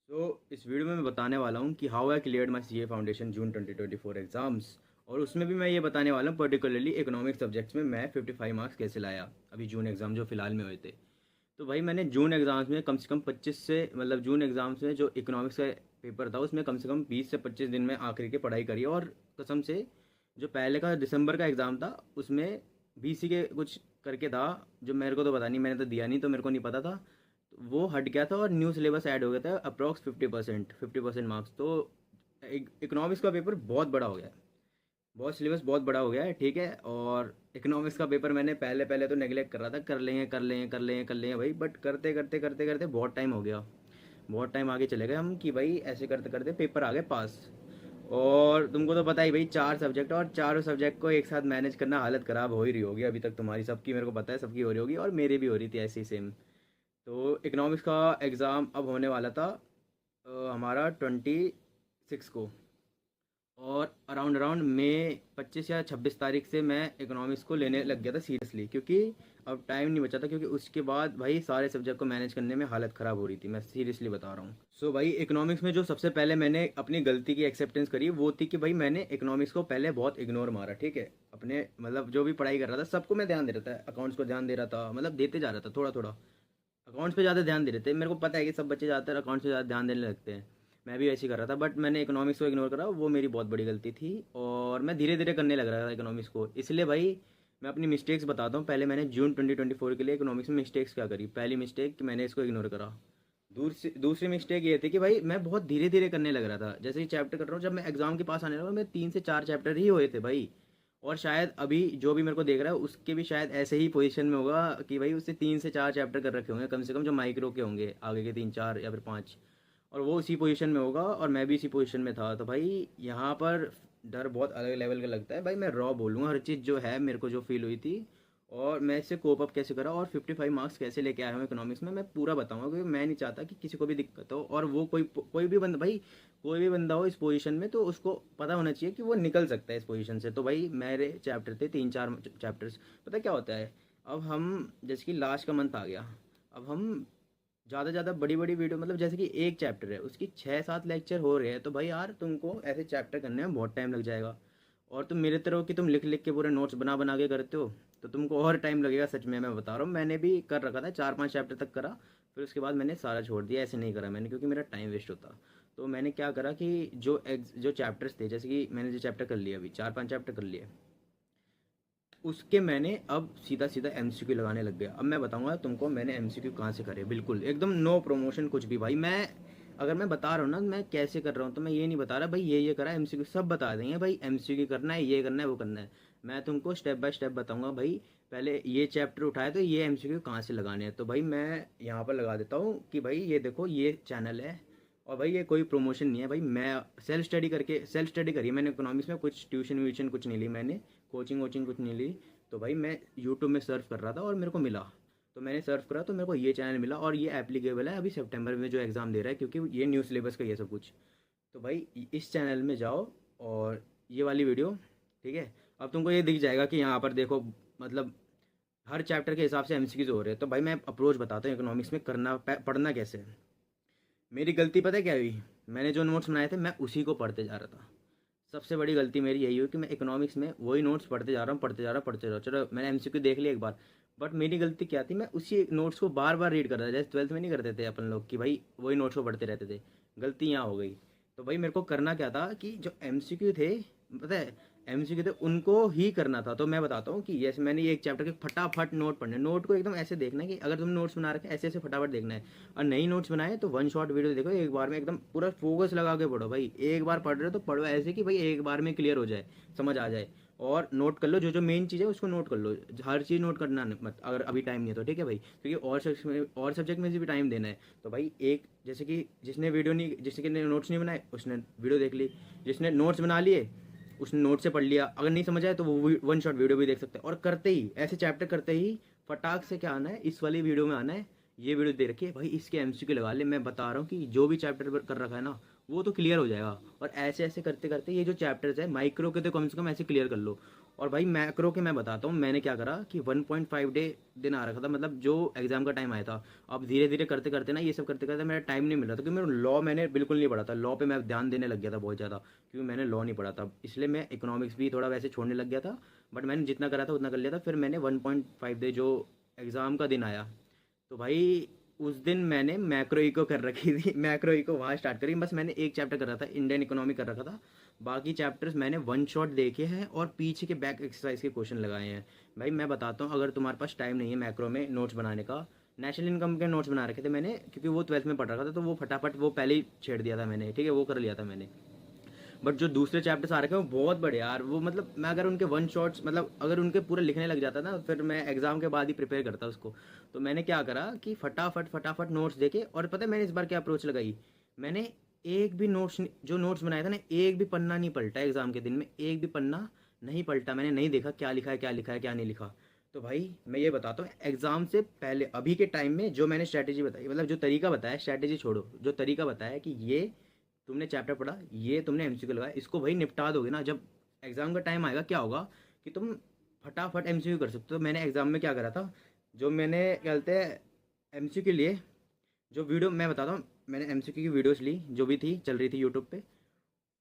इस वीडियो में मैं बताने वाला हूँ कि how I cleared my CA foundation June 2024 exams. और उसमें भी मैं ये बताने वाला हूँ पर्टिकुलरली इकोनॉमिक्स सब्जेक्ट्स में मैं 55 मार्क्स कैसे लाया अभी जून एग्ज़ाम जो फिलहाल में हुए थे। तो भाई मैंने जून एग्ज़ाम्स में कम से कम 25 से मतलब जून एग्ज़ाम्स में जो इकोनॉमिक्स का पेपर था उसमें कम से कम 20 से 25 दिन में आखिरी की पढ़ाई करी। और कसम से जो पहले का दिसंबर का एग्ज़ाम था उसमें बीसी के कुछ करके था, जो मेरे को तो पता नहीं, मैंने तो दिया नहीं तो मेरे को नहीं पता था। तो वो हट गया था और न्यू सिलेबस ऐड हो गया था अप्रॉक्स 50% मार्क्स। तो इकोनॉमिक्स का पेपर बहुत बड़ा हो गया है, बहुत सिलेबस बहुत बड़ा हो गया है, ठीक है। और इकोनॉमिक्स का पेपर मैंने पहले पहले तो नेगलेक्ट कर रहा था, कर लेंगे कर लेंगे कर लेंगे कर लेंगे भाई, बट करते करते करते करते बहुत टाइम हो गया, बहुत टाइम आगे चले गए हम कि भाई ऐसे करते करते पेपर आ गए पास। और तुमको तो पता ही भाई, 4 सब्जेक्ट और चारों सब्जेक्ट को एक साथ मैनेज करना हालत ख़राब हो ही रही होगी अभी तक तुम्हारी सबकी, मेरे को पता है सबकी हो रही होगी और मेरी भी हो रही थी ऐसे ही सेम। तो इकोनॉमिक्स का एग्ज़ाम अब होने वाला था हमारा 26 को। और अराउंड अराउंड मई 25 या 26 तारीख से मैं इकोनॉमिक्स को लेने लग गया था सीरियसली, क्योंकि अब टाइम नहीं बचा था, क्योंकि उसके बाद भाई सारे सब्जेक्ट को मैनेज करने में हालत ख़राब हो रही थी, मैं सीरियसली बता रहा हूँ। भाई इकोनॉमिक्स में जो सबसे पहले मैंने अपनी गलती की एक्सेप्टेंस करी वो थी कि भाई मैंने इकोनॉमिक्स को पहले बहुत इग्नोर मारा, ठीक है। अपने मतलब जो भी पढ़ाई कर रहा था सबको मैं ध्यान दे रहा था, अकाउंट्स को ध्यान दे रहा था, मतलब देते जा रहा था थोड़ा थोड़ा। अकाउंट्स पे ज़्यादा ध्यान दे रहे थे, मेरे को पता है कि सब बच्चे ज़्यादातर अकाउंट्स पे ज़्यादा ध्यान देने लगते हैं, मैं भी ऐसे ही कर रहा था, बट मैंने इकोनॉमिक्स को इग्नोर करा, वो मेरी बहुत बड़ी गलती थी। और मैं धीरे धीरे करने लग रहा था इकोनॉमिक्स को, इसलिए भाई मैं अपनी मिस्टेक्स बताता हूँ। पहले मैंने जून 2024 के लिए इकोनॉमिक्स में मिस्टेक्स क्या करी। पहली मिस्टेक कि मैंने इसको इग्नोर करा। दूसरी मिस्टेक ये थी कि भाई मैं बहुत धीरे धीरे करने लग रहा था, जैसे ही चैप्टर कर रहा हूँ, जब मैं एग्जाम के पास आने लगा मैं 3 से 4 चैप्टर ही हुए थे भाई। और शायद अभी जो भी मेरे को देख रहा है उसके भी शायद ऐसे ही पोजीशन में होगा कि भाई उससे 3 से 4 चैप्टर कर रखे होंगे कम से कम, जो माइक्रो के होंगे आगे के 3 4 या फिर 5। और वो उसी पोजीशन में होगा और मैं भी इसी पोजीशन में था। तो भाई यहाँ पर डर बहुत अलग लेवल का लगता है भाई, मैं रॉ बोलूँगा हर चीज़ जो है मेरे को जो फील हुई थी। और मैं इससे कोप अप कैसे करा और 55 मार्क्स कैसे लेके आया हूँ इकोनॉमिक्स में, मैं पूरा बताऊंगा, क्योंकि मैं नहीं चाहता कि किसी को भी दिक्कत हो। और वो कोई भी बंदा भाई, कोई भी बंदा हो इस पोजीशन में तो उसको पता होना चाहिए कि वो निकल सकता है इस पोजीशन से। तो भाई मेरे चैप्टर थे 3 4 चैप्टर्स। पता क्या होता है, अब हम जैसे कि लास्ट का मंथ आ गया, अब हम ज़्यादा ज़्यादा बड़ी बड़ी वीडियो, मतलब जैसे कि एक चैप्टर है उसकी 6 7 लेक्चर हो रहे हैं, तो भाई यार तुमको ऐसे चैप्टर करने में बहुत टाइम लग जाएगा। और तुम मेरे तरह हो कि तुम लिख लिख के पूरे नोट्स बना बना के करते हो, तो तुमको और टाइम लगेगा सच में, मैं बता रहा हूँ। मैंने भी कर रखा था 4 5 चैप्टर तक करा, फिर उसके बाद मैंने सारा छोड़ दिया, ऐसे नहीं करा मैंने क्योंकि मेरा टाइम वेस्ट होता। तो मैंने क्या करा कि जो चैप्टर्स थे, जैसे कि मैंने जो चैप्टर कर लिया अभी 4 5 चैप्टर कर लिए, उसके मैंने अब सीधा सीधा एमसीक्यू लगाने लग गया। अब मैं बताऊंगा तुमको मैंने एमसीक्यू कहाँ से करे, बिल्कुल एकदम नो प्रमोशन कुछ भी भाई। मैं अगर मैं बता रहा हूँ ना मैं कैसे कर रहा हूँ, तो मैं ये नहीं बता रहा भाई ये करा एमसीक्यू, सब बता देंगे भाई एमसीक्यू करना है, ये करना है, वो करना है। मैं तुमको स्टेप बाय स्टेप बताऊंगा भाई। पहले ये चैप्टर उठाए तो ये एमसीक्यू कहाँ से लगाने हैं, तो भाई मैं यहाँ पर लगा देता हूँ कि भाई ये देखो ये चैनल है। और भाई ये कोई प्रमोशन नहीं है भाई, मैं सेल्फ स्टडी करी मैंने इकोनॉमिक्स में, कुछ ट्यूशन व्यूशन कुछ नहीं ली मैंने, कोचिंग वोचिंग कुछ नहीं ली। तो भाई मैं यूट्यूब में सर्च कर रहा था और मेरे को मिला, तो मैंने सर्च करा तो मेरे को ये चैनल मिला, और ये एप्लीकेबल है अभी सितंबर में जो एग्ज़ाम दे रहा है, क्योंकि ये न्यू सिलेबस का ये सब कुछ। तो भाई इस चैनल में जाओ और ये वाली वीडियो, ठीक है। अब तुमको ये दिख जाएगा कि यहाँ पर देखो, मतलब हर चैप्टर के हिसाब से एमसीक्यूज हो रहे हैं। तो भाई मैं अप्रोच बताता हूँ इकोनॉमिक्स में करना पढ़ना कैसे है। मेरी गलती पता है क्या हुई, मैंने जो नोट्स बनाए थे मैं उसी को पढ़ते जा रहा था। सबसे बड़ी गलती मेरी यही हुई कि मैं इकोनॉमिक्स में वही नोट्स पढ़ते जा रहा हूँ पढ़ते जा रहा हूँ पढ़ते जा रहा हूँ, चलो मैंने एमसीक्यू देख लिया एक बार, बट मेरी गलती क्या थी, मैं उसी नोट्स को बार बार रीड कर रहा था, जैसे 12th में नहीं करते थे अपन लोग कि भाई वही नोट्स को पढ़ते रहते थे। गलती यहाँ हो गई। तो भाई मेरे को करना क्या था कि जो एमसीक्यू थे, पता है, एमसीक्यू थे उनको ही करना था। तो मैं बताता हूँ कि जैसे मैंने ये एक चैप्टर के फटाफट नोट पढ़ने, नोट को एकदम ऐसे देखना है कि अगर तुम नोट्स बना रखे ऐसे ऐसे फटाफट देखना है। और नई नोट्स बनाए तो वन शॉट वीडियो देखो, एक बार में एकदम पूरा फोकस लगा के पढ़ो भाई। एक बार पढ़ रहे हो तो पढ़ो ऐसे कि भाई एक बार में क्लियर हो जाए, समझ आ जाए। और नोट कर लो जो जो मेन चीज़ है उसको नोट कर लो, हर चीज़ नोट करना मत अगर अभी टाइम नहीं है तो, ठीक है भाई, क्योंकि और सब्जेक्ट में भी टाइम देना है। तो भाई एक जैसे कि जिसने नोट्स नहीं बनाए उसने वीडियो देख ली, जिसने नोट्स बना लिए उसने नोट से पढ़ लिया, अगर नहीं समझ आए तो वो वन शॉट वीडियो भी देख सकते हैं। और करते ही ऐसे चैप्टर करते ही फटाक से क्या आना है, इस वाली वीडियो में आना है, ये वीडियो दे रखी है भाई, इसके एमसीक्यू लगा ले। मैं बता रहा हूँ कि जो भी चैप्टर कर रखा है ना वो तो क्लियर हो जाएगा। और ऐसे ऐसे करते करते ये जो चैप्टर्स है माइक्रो के तो कम से कम ऐसे क्लियर कर लो। और भाई मैक्रो के मैं बताता हूँ मैंने क्या करा कि 1.5 दिन आ रखा था, मतलब जो एग्ज़ाम का टाइम आया था। अब धीरे धीरे करते करते ना ये सब करते करते मेरा टाइम नहीं मिल रहा था, क्योंकि मेरा लॉ मैंने बिल्कुल नहीं पढ़ा था। लॉ पे मैं ध्यान देने लग गया था बहुत ज़्यादा, क्योंकि मैंने लॉ नहीं पढ़ा था, इसलिए मैं इकोनॉमिक्स भी थोड़ा वैसे छोड़ने लग गया था। बट मैंने जितना करा था उतना कर लिया था। फिर मैंने 1.5 जो एग्ज़ाम का दिन आया, तो भाई उस दिन मैंने मैक्रो इको कर रखी थी। मैक्रो इको वहाँ स्टार्ट करी, बस मैंने एक चैप्टर कर रहा था, इंडियन इकोनॉमी कर रखा था। बाकी चैप्टर्स मैंने वन शॉट देखे हैं और पीछे के बैक एक्सरसाइज के क्वेश्चन लगाए हैं। भाई मैं बताता हूँ, अगर तुम्हारे पास टाइम नहीं है मैक्रो में नोट्स बनाने का, नेशनल इनकम के नोट्स बना रखे थे मैंने, क्योंकि वो 12th में पढ़ रखा था, तो वो फटाफट वो पहले ही छेड़ दिया था मैंने, ठीक है, वो कर लिया था मैंने। बट जो दूसरे चैप्टर्स आ रखे हैं वो बहुत बड़े यार, वो मतलब मैं अगर उनके वन शॉट्स, मतलब अगर उनके पूरे लिखने लग जाता ना, फिर मैं एग्जाम के बाद ही प्रिपेयर करता उसको। तो मैंने क्या करा कि फटाफट फटाफट नोट्स देखे। और पता है मैंने इस बार क्या अप्रोच लगाई, मैंने एक भी नोट्स, जो नोट्स बनाया था ना, एक भी पन्ना नहीं पलटा एग्जाम के दिन में, एक भी पन्ना नहीं पलटा। मैंने नहीं देखा क्या लिखा है क्या लिखा है क्या नहीं लिखा। तो भाई मैं ये बताता हूँ, एग्जाम से पहले अभी के टाइम में जो मैंने स्ट्रैटेजी बताई, मतलब जो तरीका बताया, स्ट्रैटेजी छोड़ो, जो तरीका बताया कि ये तुमने चैप्टर पढ़ा, ये तुमने एमसीक्यू लगाया, इसको भाई निपटा दोगे ना, जब एग्ज़ाम का टाइम आएगा क्या होगा कि तुम फटाफट एमसीक्यू कर सकते हो। तो मैंने एग्ज़ाम में क्या करा था, जो मैंने क्या कहते हैं एमसीक्यू के लिए जो वीडियो मैं बताता हूँ, मैंने एमसीक्यू की वीडियोस ली जो भी थी चल रही थी यूट्यूब पे,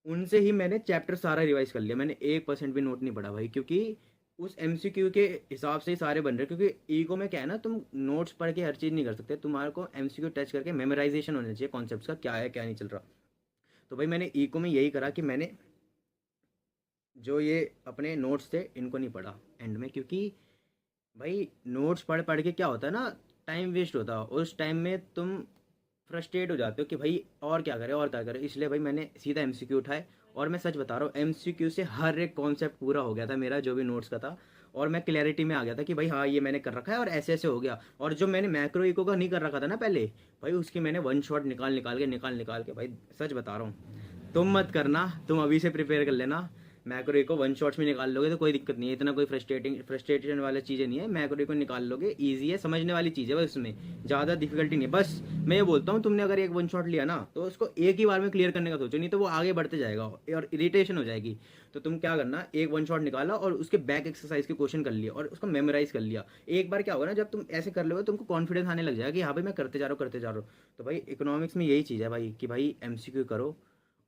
उनसे ही मैंने चैप्टर सारा रिवाइज कर लिया। मैंने 1% भी नोट नहीं पढ़ा भाई, क्योंकि उस एमसीक्यू के हिसाब से ही सारे बन रहे हैं। क्योंकि ईको में क्या है ना, तुम नोट्स पढ़ के हर चीज़ नहीं कर सकते, तुम्हारे को एमसीक्यू टच करके मेमोराइजेशन होना चाहिए कॉन्सेप्ट्स का, क्या है क्या नहीं चल रहा। तो भाई मैंने ईको में यही करा कि मैंने जो ये अपने नोट्स थे इनको नहीं पढ़ा एंड में, क्योंकि भाई नोट्स पढ़ पढ़ के क्या होता है ना, टाइम वेस्ट होता है, और उस टाइम में तुम फ्रस्ट्रेट हो जाते हो कि भाई और क्या करें और क्या करें। इसलिए भाई मैंने सीधा एमसीक्यू उठाए, और मैं सच बता रहा हूँ एमसीक्यू से हर एक कॉन्सेप्ट पूरा हो गया था मेरा, जो भी नोट्स का था। और मैं क्लैरिटी में आ गया था कि भाई हाँ ये मैंने कर रखा है और ऐसे ऐसे हो गया। और जो मैंने मैक्रो इको का नहीं कर रखा था ना पहले, भाई उसकी मैंने वन शॉट निकाल के भाई सच बता रहा हूँ, तुम मत करना, तुम अभी से प्रिपेयर कर लेना। मैक्रो को वन शॉट्स में निकाल लोगे तो कोई दिक्कत नहीं है, इतना कोई फ्रस्ट्रेशन वाला चीज़ें नहीं है। मैक्रो को निकाल लोगे, ईजी है, समझने वाली चीज़ है बस, उसमें ज़्यादा डिफिकल्टी नहीं है। बस मैं ये बोलता हूँ, तुमने अगर एक वन शॉट लिया ना तो उसको एक ही बार में क्लियर करने का सोचो, नहीं तो वो आगे बढ़ते जाएगा और इरिटेशन हो जाएगी। तो तुम क्या करना, एक वन शॉट निकाला और उसके बैक एक्सरसाइज के क्वेश्चन कर लिया और उसको मेमोराइज कर लिया। एक बार क्या होगा ना, जब तुम ऐसे कर लोगे तुमको कॉन्फिडेंस आने लग जाएगा कि हाँ भाई मैं करते जा रहा हूँ करते जा रहा हूँ। तो भाई इकोनॉमिक्स में यही चीज़ है भाई कि भाई एमसीक्यू करो।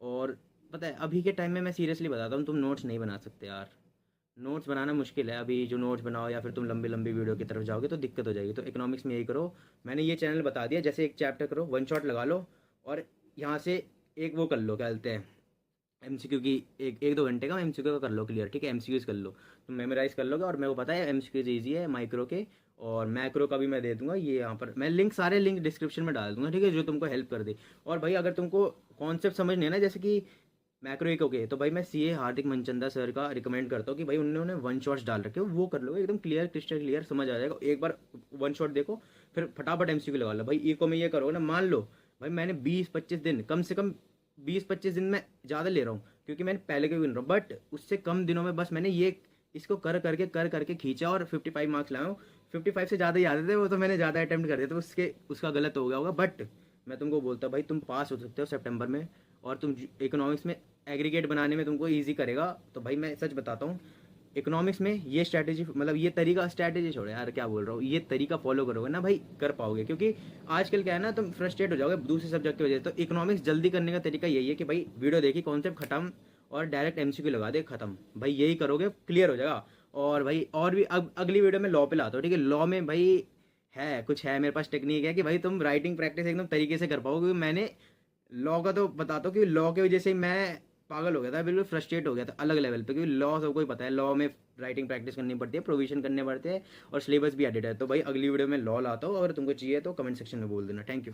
और पता है अभी के टाइम में मैं सीरियसली बताता हूँ, तुम नोट्स नहीं बना सकते यार, नोट्स बनाना मुश्किल है अभी। जो नोट्स बनाओ या फिर तुम लंबी लंबी वीडियो की तरफ जाओगे तो दिक्कत हो जाएगी। तो इकोनॉमिक्स में यही करो, मैंने ये चैनल बता दिया, जैसे एक चैप्टर करो, वन शॉट लगा लो, और यहाँ से एक वो कर लो, क्या बोलते हैं एमसीक्यू की, एक एक 2 घंटे का एमसीक्यू का कर लो क्लियर, ठीक है, एमसीक्यूज कर लो, तुम मेमोराइज कर लोगे। और मेरे को पता है एमसीक्यूज ईजी है माइक्रो के, और मैक्रो का भी मैं दे दूंगा, ये यहाँ पर मैं लिंक, सारे लिंक डिस्क्रिप्शन में डाल दूंगा, ठीक है, जो तुमको हेल्प कर दे। और भाई अगर तुमको कॉन्सेप्ट समझने है ना, जैसे कि मैक्रो एक ओके, तो भाई मैं सीए हार्दिक मनचंदा सर का रिकमेंड करता हूँ कि भाई उन्होंने वन शॉट्स डाल रखे हो, वो कर लो, एकदम क्लियर क्रिस्टल क्लियर समझ आ जाएगा। एक बार वन शॉट देखो, फिर फटाफट एमसीक्यू लगा लो। भाई इको में ये करो ना, मान लो भाई मैंने 20-25 दिन, कम से कम 20-25 दिन में ज़्यादा ले रहा हूँ क्योंकि मैंने पहले के भी गिन रहा हूँ, बट उससे कम दिनों में बस मैंने ये इसको कर करके खींचा और 55 मार्क्स लाया हूँ। 55 से ज़्यादा ही आते थे वो, तो मैंने ज़्यादा अटैम्प्ट कर दिया, तो उसका गलत हो गया होगा। बट मैं तुमको बोलता भाई तुम पास हो सकते हो सितंबर में, और तुम इकोनॉमिक्स में एग्रीगेट बनाने में तुमको ईजी करेगा। तो भाई मैं सच बताता हूँ, इकोनॉमिक्स में ये स्ट्रैटेजी, मतलब ये तरीका, स्ट्रैटेजी छोड़ो यार क्या बोल रहा हूँ, ये तरीका फॉलो करोगे ना भाई कर पाओगे। क्योंकि आजकल क्या है ना, तुम फ्रस्ट्रेट हो जाओगे दूसरे सब्जेक्ट की वजह से। तो इकोनॉमिक्स जल्दी करने का तरीका यही है कि भाई वीडियो देखी, कॉन्सेप्ट खत्म, और डायरेक्ट एमसीक्यू लगा दे, खत्म। भाई यही करोगे क्लियर हो जाएगा। और भाई और भी अगली वीडियो में लॉ पे लाता हूँ, ठीक है। लॉ में भाई है कुछ, है मेरे पास टेक्निक है कि भाई तुम राइटिंग प्रैक्टिस एकदम तरीके से कर पाओगे। क्योंकि मैंने लॉ का तो बताता हूँ कि लॉ की वजह से मैं पागल हो गया था, बिल्कुल फ्रस्ट्रेट हो गया था अलग लेवल पे। क्योंकि लॉ सबको ही पता है, लॉ में राइटिंग प्रैक्टिस करनी पड़ती है, प्रोविजन करने पड़ते हैं, और सिलेबस भी एडिट है। तो भाई अगली वीडियो में लॉ लाता हूँ, अगर तुमको चाहिए तो कमेंट सेक्शन में बोल देना। Thank you.